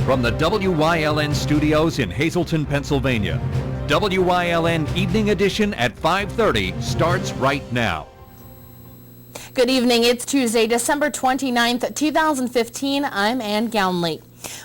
From the WYLN studios in Hazleton, Pennsylvania, WYLN Evening Edition at 5:30 starts right now. Good evening. It's Tuesday, December 29th, 2015. I'm Ann Gownley.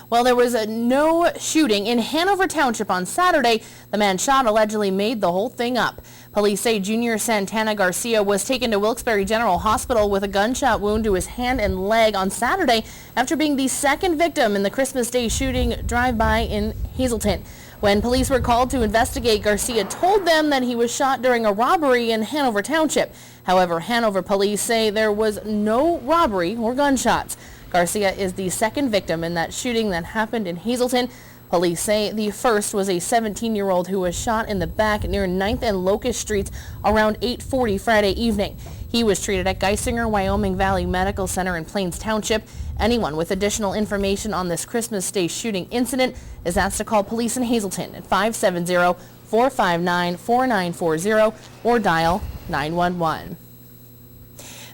Well, there was no shooting in Hanover Township on Saturday. The man shot allegedly made the whole thing up. Police say Junior Santana Garcia was taken to Wilkes-Barre General Hospital with a gunshot wound to his hand and leg on Saturday after being the second victim in the Christmas Day shooting drive-by in Hazleton. When police were called to investigate, Garcia told them that he was shot during a robbery in Hanover Township. However, Hanover police say there was no robbery or gunshots. Garcia is the second victim in that shooting that happened in Hazleton. Police say the first was a 17-year-old who was shot in the back near 9th and Locust Streets around 8:40 Friday evening. He was treated at Geisinger, Wyoming Valley Medical Center in Plains Township. Anyone with additional information on this Christmas Day shooting incident is asked to call police in Hazleton at 570-459-4940 or dial 911.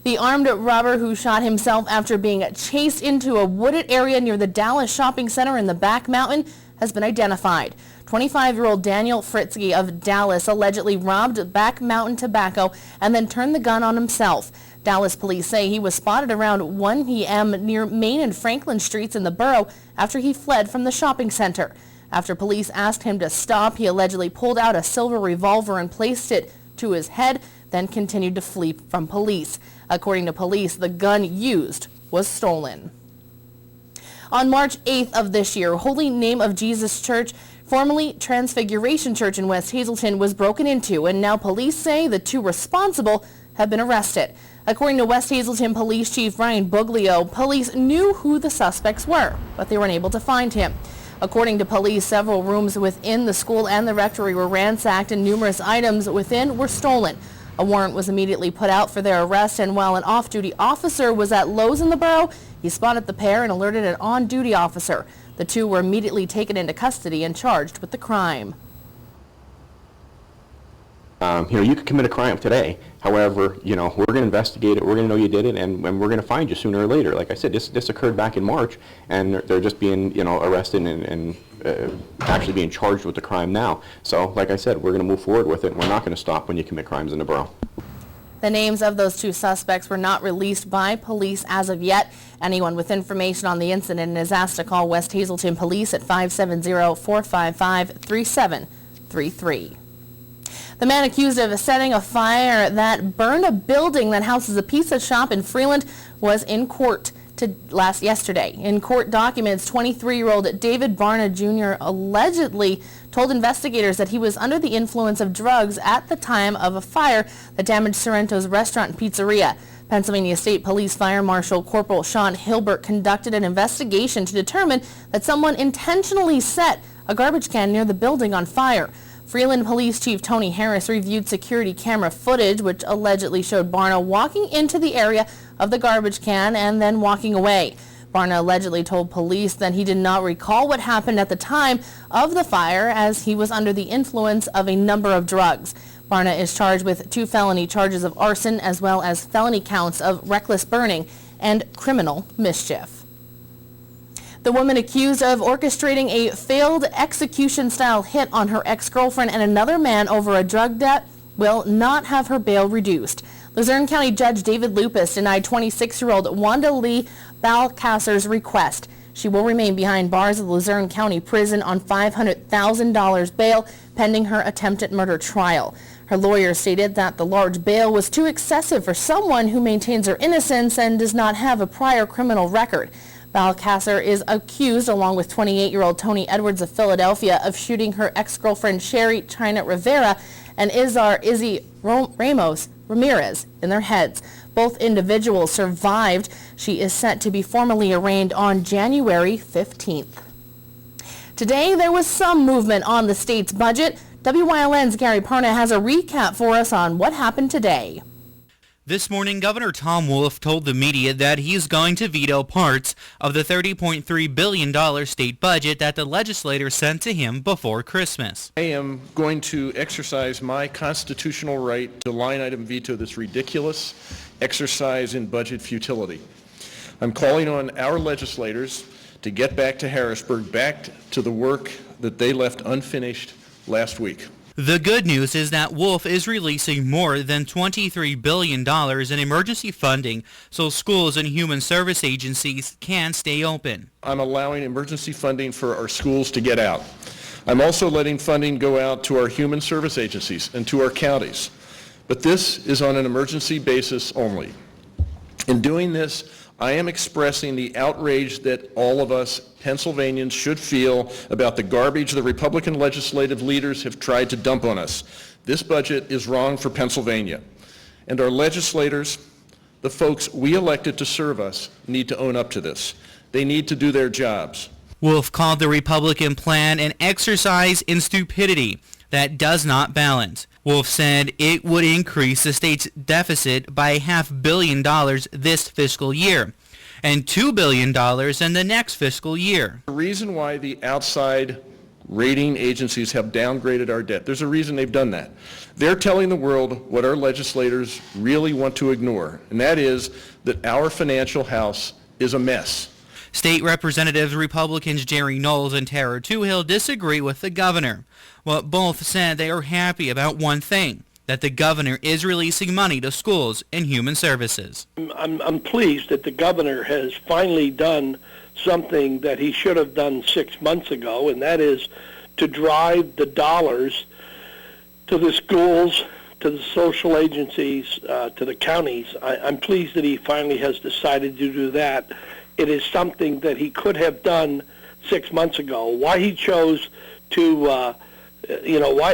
The armed robber who shot himself after being chased into a wooded area near the Dallas Shopping Center in the Back Mountain has been identified. 25-year-old Daniel Fritzke of Dallas allegedly robbed Back Mountain Tobacco and then turned the gun on himself. Dallas police say he was spotted around 1 p.m. near Main and Franklin Streets in the borough after he fled from the shopping center. After police asked him to stop, he allegedly pulled out a silver revolver and placed it to his head, then continued to flee from police. According to police, the gun used was stolen. On March 8th of this year, Holy Name of Jesus Church, formerly Transfiguration Church in West Hazleton, was broken into, and now police say the two responsible have been arrested. According to West Hazleton Police Chief Brian Buglio, police knew who the suspects were, but they were unable to find him. According to police, several rooms within the school and the rectory were ransacked and numerous items within were stolen. A warrant was immediately put out for their arrest, and while an off-duty officer was at Lowe's in the borough, he spotted the pair and alerted an on-duty officer. The two were immediately taken into custody and charged with the crime. You could commit a crime today. However, we're going to investigate it. We're going to know you did it, and we're going to find you sooner or later. Like I said, this occurred back in March, and they're just being, arrested and actually being charged with the crime now. So, like I said, we're going to move forward with it, and we're not going to stop when you commit crimes in the borough. The names of those two suspects were not released by police as of yet. Anyone with information on the incident is asked to call West Hazleton Police at 570-455-3733. The man accused of setting a fire that burned a building that houses a pizza shop in Freeland was in court yesterday. In court documents, 23-year-old David Barna Jr. allegedly told investigators that he was under the influence of drugs at the time of a fire that damaged Sorrento's restaurant and pizzeria. Pennsylvania State Police Fire Marshal Corporal Sean Hilbert conducted an investigation to determine that someone intentionally set a garbage can near the building on fire. Freeland Police Chief Tony Harris reviewed security camera footage which allegedly showed Barna walking into the area of the garbage can and then walking away. Barna allegedly told police that he did not recall what happened at the time of the fire as he was under the influence of a number of drugs. Barna is charged with 2 felony charges of arson as well as felony counts of reckless burning and criminal mischief. The woman accused of orchestrating a failed execution-style hit on her ex-girlfriend and another man over a drug debt will not have her bail reduced. Luzerne County Judge David Lupus denied 26-year-old Wanda Lee Balcasser's request. She will remain behind bars of Luzerne County Prison on $500,000 bail pending her attempted murder trial. Her lawyer stated that the large bail was too excessive for someone who maintains her innocence and does not have a prior criminal record. Balcasser is accused, along with 28-year-old Tony Edwards of Philadelphia, of shooting her ex-girlfriend Sherry China Rivera and Izzy Ramos Ramirez in their heads. Both individuals survived. She is set to be formally arraigned on January 15th. Today, there was some movement on the state's budget. WYLN's Gary Parna has a recap for us on what happened today. This morning, Governor Tom Wolf told the media that he is going to veto parts of the $30.3 billion state budget that the legislators sent to him before Christmas. I am going to exercise my constitutional right to line item veto this ridiculous exercise in budget futility. I'm calling on our legislators to get back to Harrisburg, back to the work that they left unfinished last week. The good news is that Wolf is releasing more than $23 billion in emergency funding so schools and human service agencies can stay open. I'm allowing emergency funding for our schools to get out. I'm also letting funding go out to our human service agencies and to our counties. But this is on an emergency basis only. In doing this, I am expressing the outrage that all of us Pennsylvanians should feel about the garbage the Republican legislative leaders have tried to dump on us. This budget is wrong for Pennsylvania. And our legislators, the folks we elected to serve us, need to own up to this. They need to do their jobs. Wolf called the Republican plan an exercise in stupidity that does not balance. Wolf said it would increase the state's deficit by $500 million this fiscal year and $2 billion in the next fiscal year. The reason why the outside rating agencies have downgraded our debt, there's a reason they've done that. They're telling the world what our legislators really want to ignore, and that is that our financial house is a mess. State Representatives Republicans Jerry Knowles and Tara Toohill disagree with the governor. Well, both said they are happy about one thing, that the governor is releasing money to schools and human services. I'm pleased that the governor has finally done something that he should have done 6 months ago, and that is to drive the dollars to the schools, to the social agencies, to the counties. I'm pleased that he finally has decided to do that. It is something that he could have done 6 months ago. Why he chose to,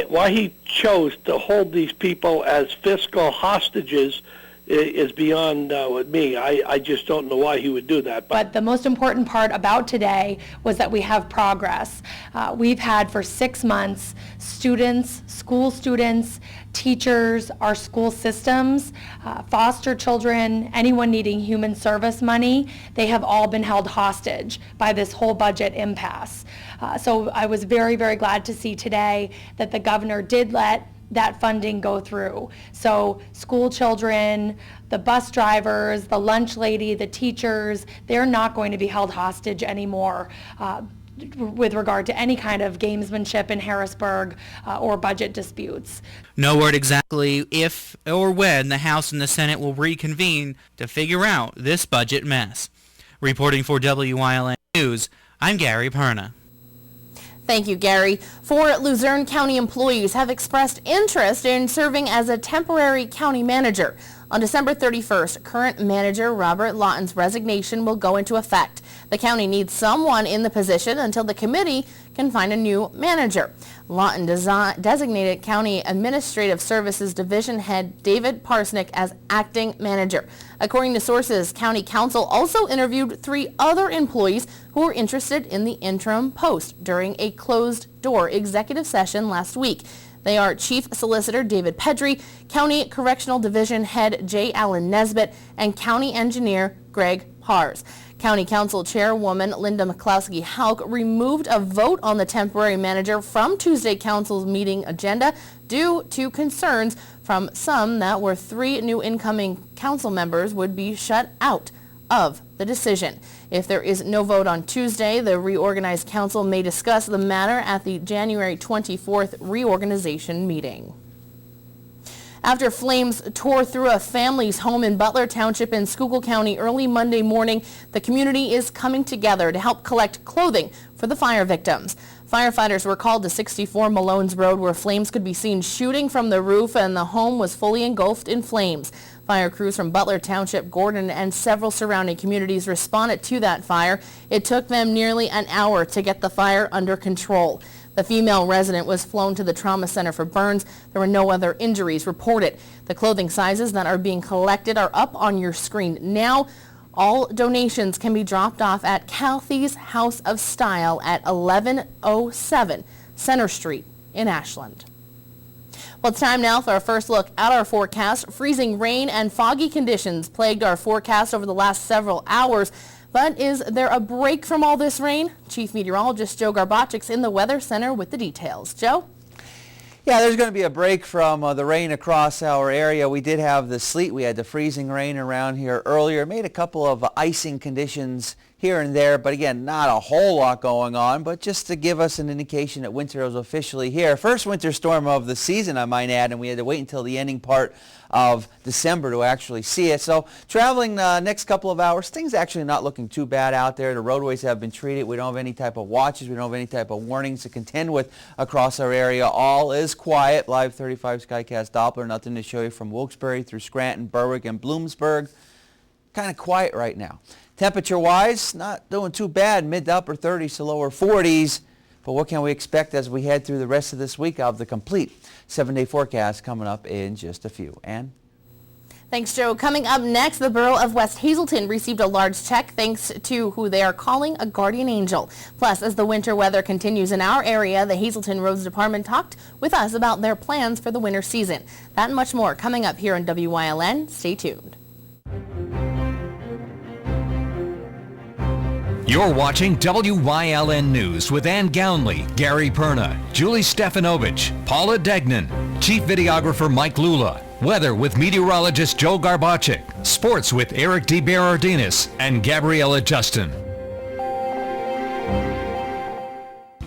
why he chose to hold these people as fiscal hostages is beyond me. I just don't know why he would do that. But the most important part about today was that we have progress. We've had for 6 months students, school students, teachers, our school systems, foster children, anyone needing human service money, they have all been held hostage by this whole budget impasse. So I was very, very glad to see today that the governor did let that funding go through. So school children, the bus drivers, the lunch lady, the teachers, they're not going to be held hostage anymore with regard to any kind of gamesmanship in Harrisburg or budget disputes. No word exactly if or when the House and the Senate will reconvene to figure out this budget mess. Reporting for WILN News, I'm Gary Perna. Thank you, Gary. 4 Luzerne County employees have expressed interest in serving as a temporary county manager. On December 31st, current manager Robert Lawton's resignation will go into effect. The county needs someone in the position until the committee can find a new manager. Lawton designated County Administrative Services Division Head David Parsnick as acting manager. According to sources, County Council also interviewed 3 other employees who were interested in the interim post during a closed-door executive session last week. They are Chief Solicitor David Pedri, County Correctional Division Head J. Allen Nesbitt, and County Engineer Greg Pars. County Council Chairwoman Linda McCloskey-Hauk removed a vote on the temporary manager from Tuesday Council's meeting agenda due to concerns from some that 3 new incoming council members would be shut out of the decision. If there is no vote on Tuesday, the reorganized council may discuss the matter at the January 24th reorganization meeting. After flames tore through a family's home in Butler Township in Schuylkill County early Monday morning, the community is coming together to help collect clothing for the fire victims. Firefighters were called to 64 Malones Road where flames could be seen shooting from the roof and the home was fully engulfed in flames. Fire crews from Butler Township, Gordon, and several surrounding communities responded to that fire. It took them nearly an hour to get the fire under control. The female resident was flown to the trauma center for burns. There were no other injuries reported. The clothing sizes that are being collected are up on your screen now. All donations can be dropped off at Kathy's House of Style at 1107 Center Street in Ashland. Well, it's time now for our first look at our forecast. Freezing rain and foggy conditions plagued our forecast over the last several hours. But is there a break from all this rain? Chief Meteorologist Joe Garbachik's in the Weather Center with the details. Joe? Yeah, there's going to be a break from the rain across our area. We did have the sleet. We had the freezing rain around here earlier. Made a couple of icing conditions here and there, but again, not a whole lot going on, but just to give us an indication that winter is officially here. First winter storm of the season, I might add, and we had to wait until the ending part of December to actually see it. So traveling the next couple of hours, things actually not looking too bad out there. The roadways have been treated. We don't have any type of watches. We don't have any type of warnings to contend with across our area. All is quiet. Live 35 Skycast Doppler, nothing to show you from Wilkes-Barre through Scranton, Berwick, and Bloomsburg. Kind of quiet right now. Temperature-wise, not doing too bad, mid to upper 30s to lower 40s. But what can we expect as we head through the rest of this week? Of the complete 7-day forecast coming up in just a few. Ann? Thanks, Joe. Coming up next, the borough of West Hazelton received a large check thanks to who they are calling a guardian angel. Plus, as the winter weather continues in our area, the Hazelton Roads Department talked with us about their plans for the winter season. That and much more coming up here on WYLN. Stay tuned. You're watching WYLN News with Ann Gownley, Gary Perna, Julie Stefanovich, Paula Degnan, Chief Videographer Mike Lula, weather with meteorologist Joe Garbacik, sports with Eric DeBerardinis and Gabriella Justin.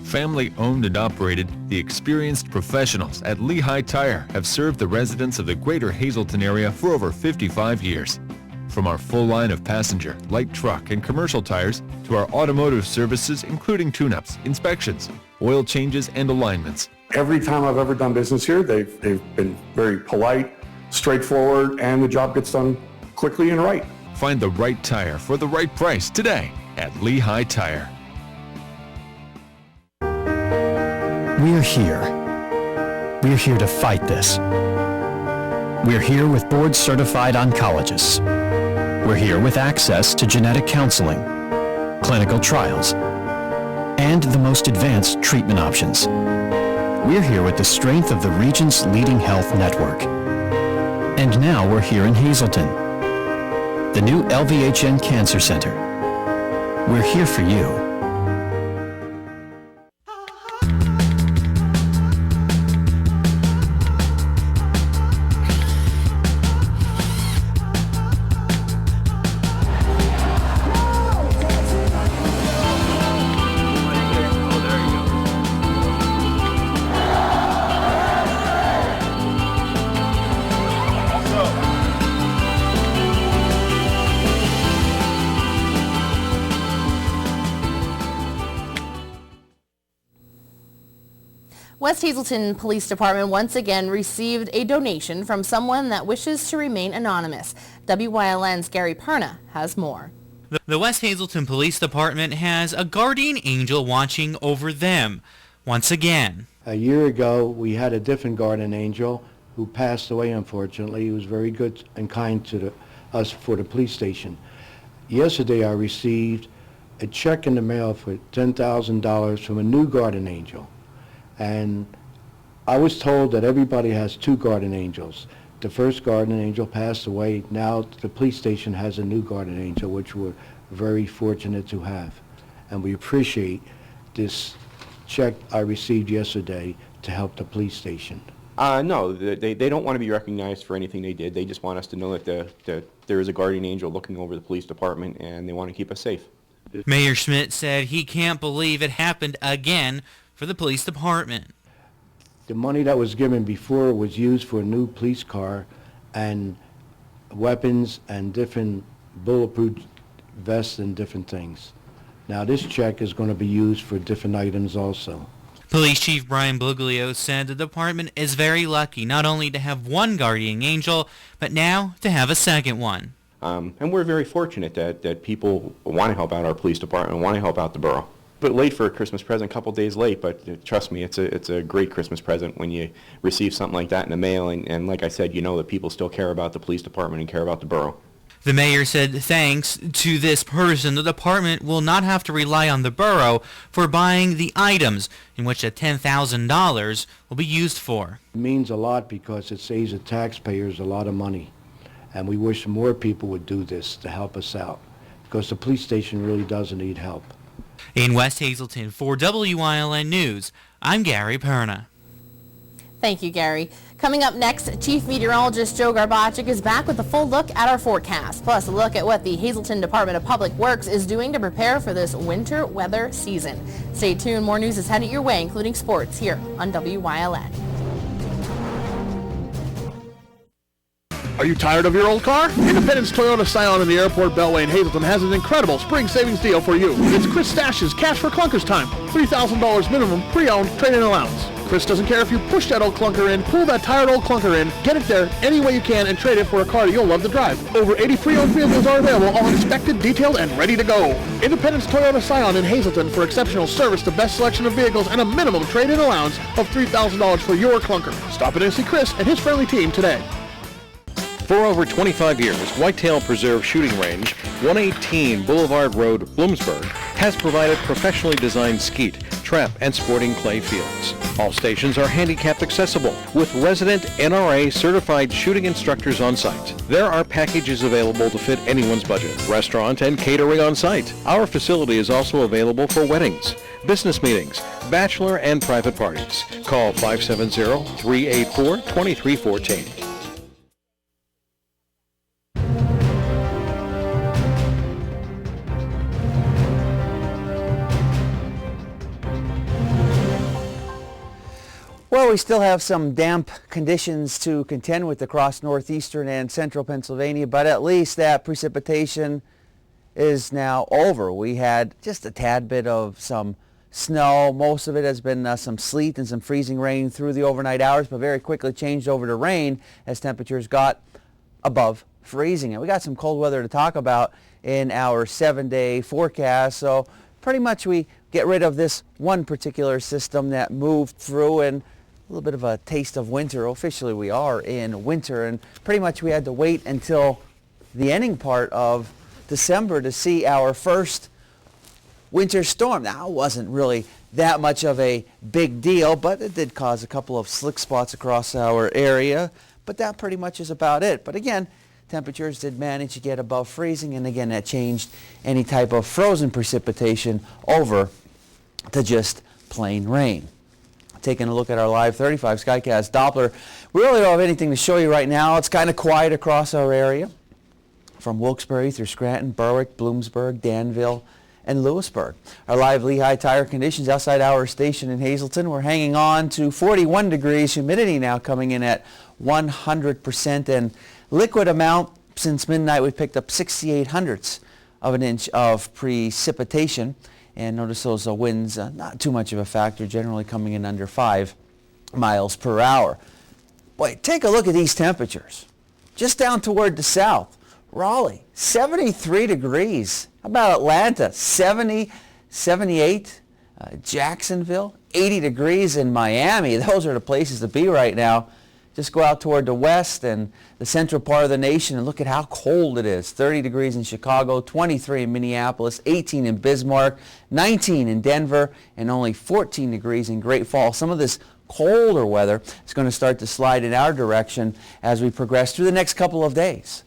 Family owned and operated, the experienced professionals at Lehigh Tire have served the residents of the greater Hazelton area for over 55 years. From our full line of passenger, light truck, and commercial tires to our automotive services including tune-ups, inspections, oil changes, and alignments. Every time I've ever done business here, they've been very polite, straightforward, and the job gets done quickly and right. Find the right tire for the right price today at Lehigh Tire. We're here. We're here to fight this. We're here with board-certified oncologists. We're here with access to genetic counseling, clinical trials, and the most advanced treatment options. We're here with the strength of the region's leading health network. And now we're here in Hazelton, the new LVHN Cancer Center. We're here for you. West Hazelton Police Department once again received a donation from someone that wishes to remain anonymous. WYLN's Gary Perna has more. The West Hazelton Police Department has a guardian angel watching over them once again. A year ago, we had a different guardian angel who passed away, unfortunately. He was very good and kind to us for the police station. Yesterday, I received a check in the mail for $10,000 from a new guardian angel. And I was told that everybody has two guardian angels. The first guardian angel passed away. Now the police station has a new guardian angel, which we're very fortunate to have. And we appreciate this check I received yesterday to help the police station. No, they don't want to be recognized for anything they did. They just want us to know that there is a guardian angel looking over the police department, and they want to keep us safe. Mayor Schmidt said he can't believe it happened again for the police department. The money that was given before was used for a new police car and weapons and different bulletproof vests and different things. Now this check is going to be used for different items also. Police Chief Brian Buglio said the department is very lucky not only to have one guardian angel, but now to have a second one. And we're very fortunate that people want to help out our police department and want to help out the borough. But late for a Christmas present, a couple days late, but trust me, it's a great Christmas present when you receive something like that in the mail, and like I said, you know that people still care about the police department and care about the borough. The mayor said thanks to this person, the department will not have to rely on the borough for buying the items in which the $10,000 will be used for. It means a lot because it saves the taxpayers a lot of money, and we wish more people would do this to help us out because the police station really does need help. In West Hazelton, for WYLN News, I'm Gary Perna. Thank you, Gary. Coming up next, Chief Meteorologist Joe Garbacik is back with a full look at our forecast, plus a look at what the Hazleton Department of Public Works is doing to prepare for this winter weather season. Stay tuned. More news is headed your way, including sports, here on WYLN. Are you tired of your old car? Independence Toyota Scion in the Airport Beltway in Hazleton has an incredible spring savings deal for you. It's Chris Stash's Cash for Clunkers time. $3,000 minimum pre-owned trade-in allowance. Chris doesn't care if you push that old clunker in, pull that tired old clunker in, get it there any way you can and trade it for a car you'll love to drive. Over 80 pre-owned vehicles are available, all inspected, detailed, and ready to go. Independence Toyota Scion in Hazleton for exceptional service, the best selection of vehicles, and a minimum trade-in allowance of $3,000 for your clunker. Stop in and see Chris and his friendly team today. For over 25 years, Whitetail Preserve Shooting Range, 118 Boulevard Road, Bloomsburg, has provided professionally designed skeet, trap, and sporting clay fields. All stations are handicapped accessible with resident NRA certified shooting instructors on site. There are packages available to fit anyone's budget, restaurant and catering on site. Our facility is also available for weddings, business meetings, bachelor and private parties. Call 570-384-2314. Well, we still have some damp conditions to contend with across northeastern and central Pennsylvania, but at least that precipitation is now over. We had just a tad bit of some snow. Most of it has been some sleet and some freezing rain through the overnight hours, but very quickly changed over to rain as temperatures got above freezing. And we got some cold weather to talk about in our 7-day forecast. So pretty much we get rid of this one particular system that moved through, and a little bit of a taste of winter. Officially we are in winter, and pretty much we had to wait until the ending part of December to see our first winter storm. Now, it wasn't really that much of a big deal, but it did cause a couple of slick spots across our area, but that pretty much is about it. But again, temperatures did manage to get above freezing, and again that changed any type of frozen precipitation over to just plain rain. Taking a look at our live 35 Skycast Doppler, we really don't have anything to show you right now. It's kind of quiet across our area from Wilkes-Barre through Scranton, Berwick, Bloomsburg, Danville, and Lewisburg. Our live Lehigh tire conditions outside our station in Hazleton, we're hanging on to 41 degrees, humidity now coming in at 100%, and liquid amount since midnight we picked up 68 hundredths of an inch of precipitation. And notice those winds, not too much of a factor, generally coming in under 5 miles per hour. Boy, take a look at these temperatures. Just down toward the south, Raleigh, 73 degrees. How about Atlanta, 70, 78. Jacksonville, 80 degrees in Miami. Those are the places to be right now. Just go out toward the west and the central part of the nation and look at how cold it is. 30 degrees in Chicago, 23 in Minneapolis, 18 in Bismarck, 19 in Denver, and only 14 degrees in Great Falls. Some of this colder weather is going to start to slide in our direction as we progress through the next couple of days.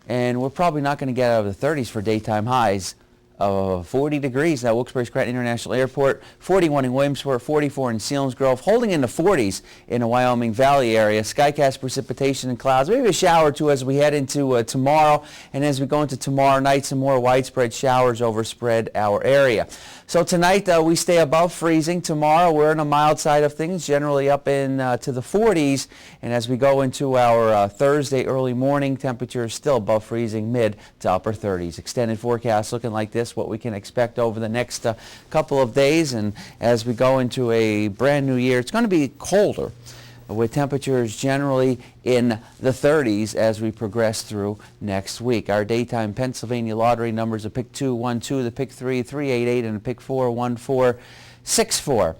And we're probably not going to get out of the 30s for daytime highs. 40 degrees at Wilkes-Barre Scranton International Airport, 41 in Williamsport, 44 in Selinsgrove, holding in the 40s in the Wyoming Valley area. Skycast precipitation and clouds, maybe a shower or two as we head into tomorrow, and as we go into tomorrow night, some more widespread showers overspread our area. So tonight we stay above freezing. Tomorrow we're on the mild side of things, generally up in to the 40s, and as we go into our Thursday early morning, temperatures still above freezing, mid to upper 30s. Extended forecast looking like this, what we can expect over the next couple of days, and as we go into a brand new year, it's going to be colder, with temperatures generally in the 30s as we progress through next week. Our daytime Pennsylvania lottery numbers are pick 212, the pick 3 388, and the pick 4 1464.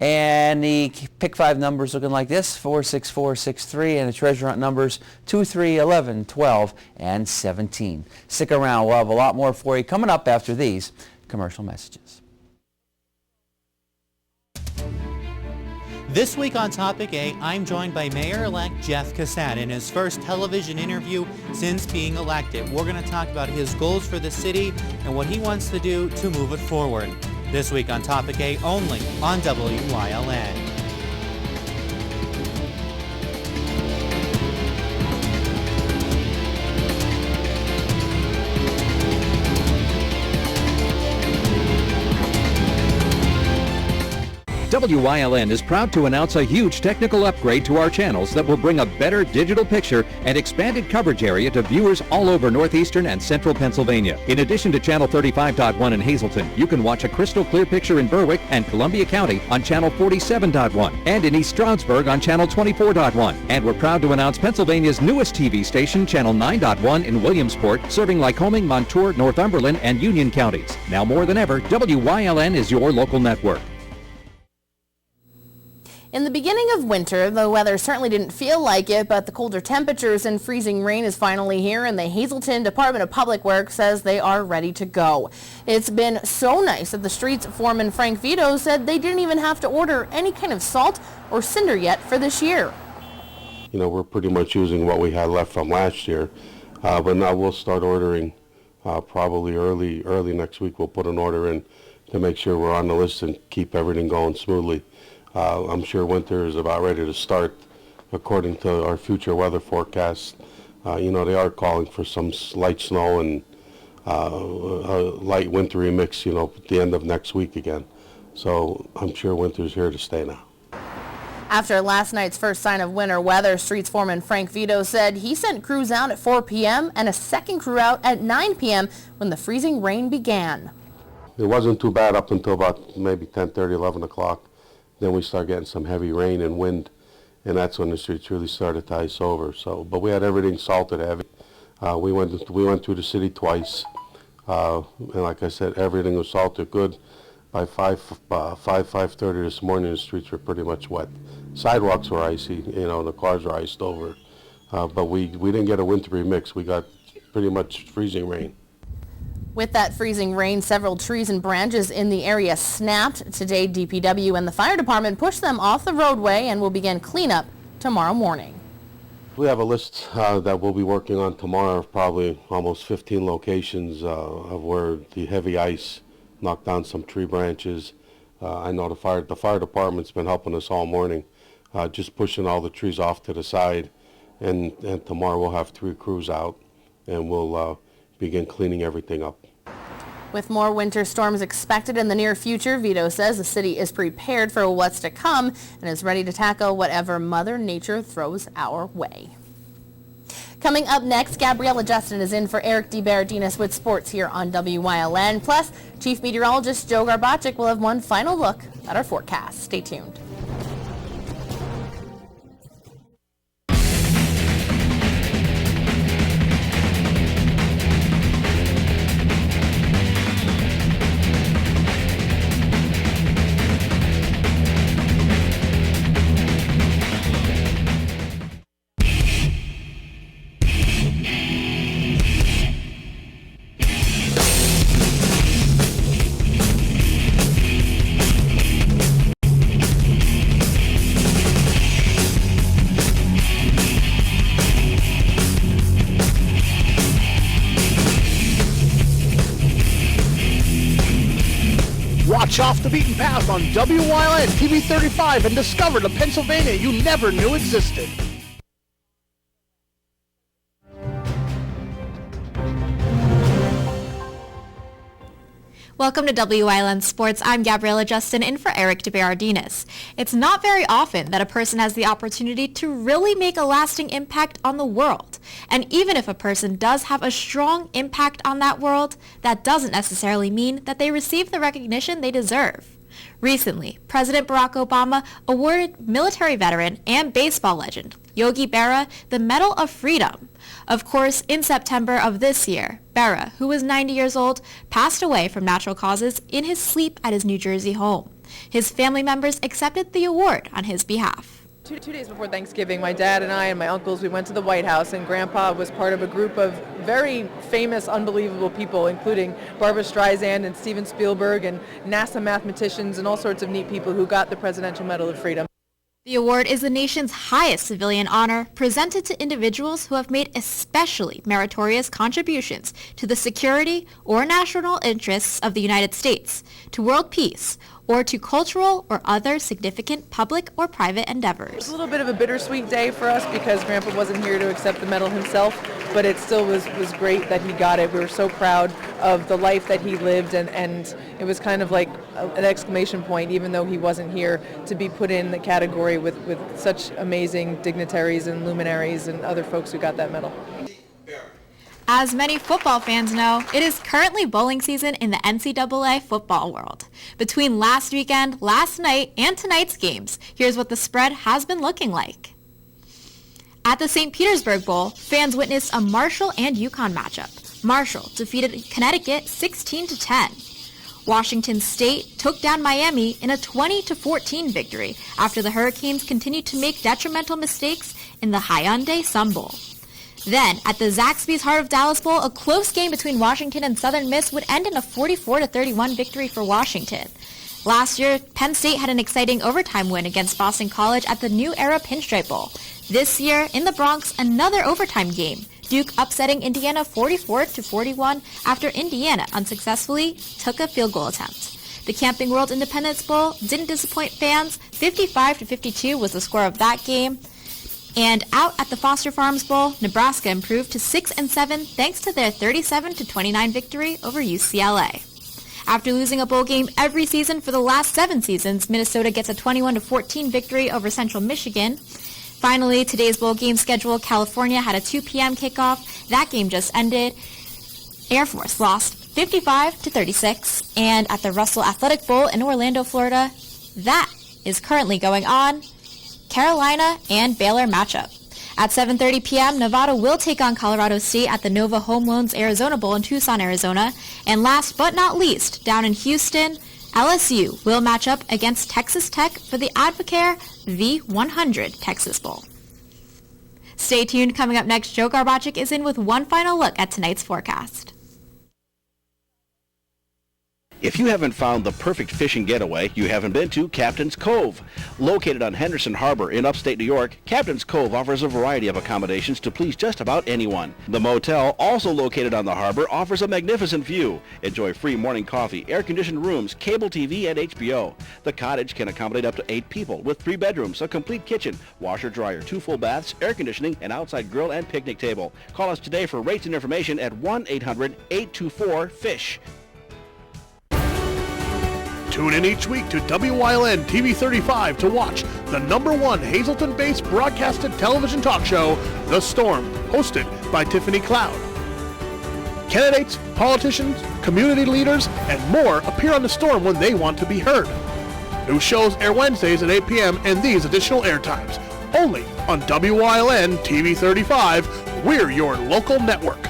And the pick 5 numbers looking like this, 46463, and the treasure hunt numbers 2, 3, 11, 12, and 17. Stick around, we'll have a lot more for you coming up after these commercial messages. This week on Topic A, I'm joined by Mayor-elect Jeff Cassat in his first television interview since being elected. We're going to talk about his goals for the city and what he wants to do to move it forward. This week on Topic A, only on WYLN. WYLN is proud to announce a huge technical upgrade to our channels that will bring a better digital picture and expanded coverage area to viewers all over northeastern and central Pennsylvania. In addition to Channel 35.1 in Hazleton, you can watch a crystal clear picture in Berwick and Columbia County on Channel 47.1 and in East Stroudsburg on Channel 24.1. And we're proud to announce Pennsylvania's newest TV station, Channel 9.1 in Williamsport, serving Lycoming, Montour, Northumberland, and Union counties. Now more than ever, WYLN is your local network. In the beginning of winter, the weather certainly didn't feel like it, but the colder temperatures and freezing rain is finally here, and the Hazleton Department of Public Works says they are ready to go. It's been so nice that the streets foreman Frank Vito said they didn't even have to order any kind of salt or cinder yet for this year. You know, we're pretty much using what we had left from last year, but now we'll start ordering probably early next week. We'll put an order in to make sure we're on the list and keep everything going smoothly. I'm sure winter is about ready to start according to our future weather forecasts. You know, they are calling for some light snow and a light wintry mix, you know, at the end of next week again. So I'm sure winter's here to stay now. After last night's first sign of winter weather, Streets foreman Frank Vito said he sent crews out at 4 p.m. and a second crew out at 9 p.m. when the freezing rain began. It wasn't too bad up until about maybe 10:30, 11 o'clock. Then we started getting some heavy rain and wind, and that's when the streets really started to ice over. So, but we had everything salted heavy. We went through the city twice, and like I said, everything was salted good. By 5:30 this morning, the streets were pretty much wet. Sidewalks were icy, you know, and the cars were iced over. But we didn't get a wintry mix. We got pretty much freezing rain. With that freezing rain, several trees and branches in the area snapped. Today, DPW and the fire department pushed them off the roadway and will begin cleanup tomorrow morning. We have a list that we'll be working on tomorrow of probably almost 15 locations of where the heavy ice knocked down some tree branches. I know the fire department's been helping us all morning, just pushing all the trees off to the side. And tomorrow we'll have 3 crews out, and we'll begin cleaning everything up. With more winter storms expected in the near future, Vito says the city is prepared for what's to come and is ready to tackle whatever Mother Nature throws our way. Coming up next, Gabriella Justin is in for Eric DeBaradinas with sports here on WYLN. Plus, Chief Meteorologist Joe Garbacic will have one final look at our forecast. Stay tuned. Watch Off the Beaten Path on WYLN TV 35 and discover the Pennsylvania you never knew existed. Welcome to WYLN Sports. I'm Gabriella Justin in for Eric DeBaradinas. It's not very often that a person has the opportunity to really make a lasting impact on the world. And even if a person does have a strong impact on that world, that doesn't necessarily mean that they receive the recognition they deserve. Recently, President Barack Obama awarded military veteran and baseball legend Yogi Berra the Medal of Freedom. Of course, in September of this year, Berra, who was 90 years old, passed away from natural causes in his sleep at his New Jersey home. His family members accepted the award on his behalf. Two days before Thanksgiving, my dad and I and my uncles, we went to the White House, and Grandpa was part of a group of very famous, unbelievable people, including Barbra Streisand and Steven Spielberg and NASA mathematicians and all sorts of neat people who got the Presidential Medal of Freedom. The award is the nation's highest civilian honor presented to individuals who have made especially meritorious contributions to the security or national interests of the United States, to world peace, or to cultural or other significant public or private It was endeavors. a little bit of a bittersweet day for us because Grandpa wasn't here to accept the medal himself, but it still was great that he got it. We were so proud of the life that he lived, and it was kind of like an exclamation point, even though he wasn't here, to be put in the category with such amazing dignitaries and luminaries and other folks who got that medal. As many football fans know, it is currently bowling season in the NCAA football world. Between last weekend, last night, and tonight's games, here's what the spread has been looking like. At the St. Petersburg Bowl, fans witnessed a Marshall and UConn matchup. Marshall defeated Connecticut 16-10. Washington State took down Miami in a 20-14 victory after the Hurricanes continued to make detrimental mistakes in the Hyundai Sun Bowl. Then, at the Zaxby's Heart of Dallas Bowl, a close game between Washington and Southern Miss would end in a 44-31 victory for Washington. Last year, Penn State had an exciting overtime win against Boston College at the New Era Pinstripe Bowl. This year, in the Bronx, another overtime game, Duke upsetting Indiana 44-41 after Indiana unsuccessfully took a field goal attempt. The Camping World Independence Bowl didn't disappoint fans. 55-52 was the score of that game. And out at the Foster Farms Bowl, Nebraska improved to 6-7 thanks to their 37-29 victory over UCLA. After losing a bowl game every season for the last 7 seasons, Minnesota gets a 21-14 victory over Central Michigan. Finally, today's bowl game schedule, California had a 2 p.m. kickoff. That game just ended. Air Force lost 55-36. And at the Russell Athletic Bowl in Orlando, Florida, that is currently going on. Carolina and Baylor matchup. At 7:30 p.m., Nevada will take on Colorado State at the Nova Home Loans Arizona Bowl in Tucson, Arizona. And last but not least, down in Houston, LSU will match up against Texas Tech for the Advocare V100 Texas Bowl. Stay tuned. Coming up next, Joe Garbacic is in with one final look at tonight's forecast. If you haven't found the perfect fishing getaway, you haven't been to Captain's Cove. Located on Henderson Harbor in upstate New York, Captain's Cove offers a variety of accommodations to please just about anyone. The motel, also located on the harbor, offers a magnificent view. Enjoy free morning coffee, air-conditioned rooms, cable TV, and HBO. The cottage can accommodate up to 8 people with 3 bedrooms, a complete kitchen, washer-dryer, 2 full baths, air conditioning, an outside grill, and picnic table. Call us today for rates and information at 1-800-824-FISH. Tune in each week to WYLN TV 35 to watch the #1 Hazleton-based broadcasted television talk show, The Storm, hosted by Tiffany Cloud. Candidates, politicians, community leaders, and more appear on The Storm when they want to be heard. New shows air Wednesdays at 8 p.m. and these additional airtimes. Only on WYLN TV 35. We're your local network.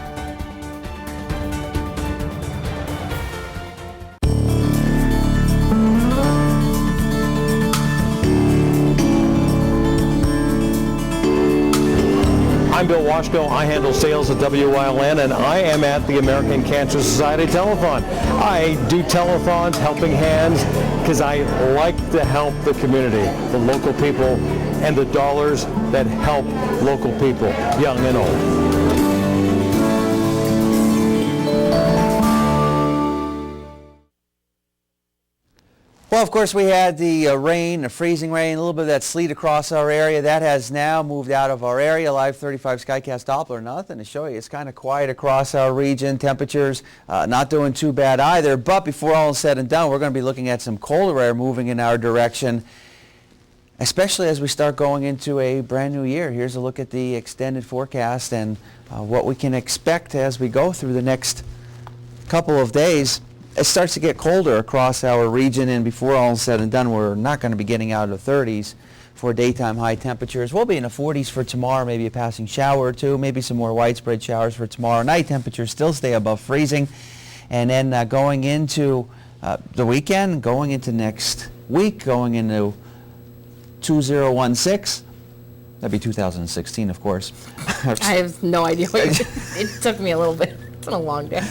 I'm Bill Washko. I handle sales at WYLN, and I am at the American Cancer Society Telethon. I do telethons, helping hands, because I like to help the community, the local people, and the dollars that help local people, young and old. Well, of course, we had the rain, the freezing rain, a little bit of that sleet across our area. That has now moved out of our area. Live 35 Skycast Doppler, nothing to show you. It's kind of quiet across our region. Temperatures not doing too bad either. But before all is said and done, we're going to be looking at some colder air moving in our direction, especially as we start going into a brand new year. Here's a look at the extended forecast and what we can expect as we go through the next couple of days. It starts to get colder across our region, and before all is said and done, we're not going to be getting out of the 30s for daytime high temperatures. We'll be in the 40s for tomorrow, maybe a passing shower or two, maybe some more widespread showers for tomorrow. Night temperatures still stay above freezing. And then going into the weekend, going into next week, going into 2016, that'd be 2016, of course. I have no idea. It took me a little bit. It's been a long day.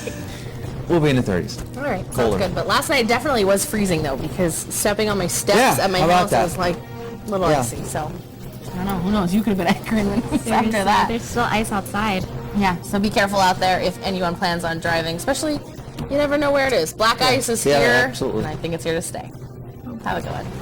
We'll be in the 30s. All right, sounds Colder. good. But last night definitely was freezing, though, because stepping on my steps at my house was like a little icy. So, I don't know. Who knows? You could have been angry after that. There's still ice outside. Yeah, so be careful out there if anyone plans on driving, especially you never know where it is. Black ice is here, absolutely. and I think it's here to stay. Have a good one.